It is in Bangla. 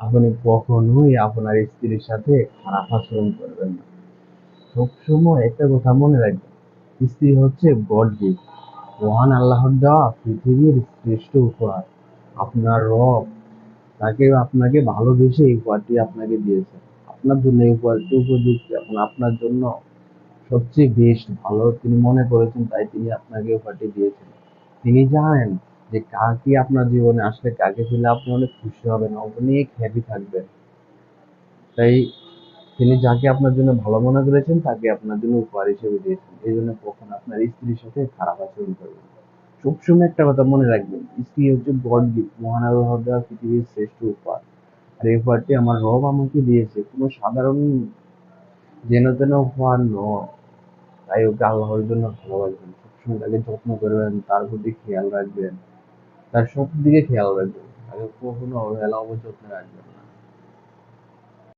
আপনি কখনোই আপনার স্ত্রীর সাথে খারাপ আচরণ করবেন না। সবসময় একটা কথা মনে রাখবেন, স্ত্রী হচ্ছে গড গিফট, মহান আল্লাহর দেওয়া পৃথিবীর শ্রেষ্ঠ উপহার। আপনার রব তাকে আপনাকে ভালোবেসে এই উপহারটি আপনাকে দিয়েছে। আপনার জন্য এই উপহারটি উপযুক্ত এবং আপনার জন্য সবচেয়ে বেস্ট ভালো তিনি মনে করেছেন, তাই তিনি আপনাকে উপহারটি দিয়েছেন। তিনি জানেন যে কাকে আপনার জীবনে আসলে কাকে পেলে আপনি অনেক খুশি হবেন, অনেক হ্যাপি থাকবেন। তাই তিনি যাকে আপনার জন্য ভালো মনে করেছেন তাকে আপনার জন্য উপহার হিসেবে দিয়েছেন। এই জন্য কখনো আপনার স্ত্রীর সাথে খারাপ আচরণ করবেন না। সবসময় একটা কথা মনে রাখবেন, স্ত্রী হচ্ছে গড গিফট, মহান আল্লাহর দেওয়া পৃথিবীর শ্রেষ্ঠ উপহার। আর এই উপহারটি আমার রব আমাকে দিয়েছে, কোনো সাধারণ যেন তেন উপহার নয়। তাই ওকে আল্লাহর জন্য ভালোবাসবেন, সবসময় তাকে যত্ন করবেন, তার প্রতি খেয়াল রাখবেন, তার সব দিকে খেয়াল রাখবেন, তাকে কখনো অবহেলা অবযত্নে রাখবেন না।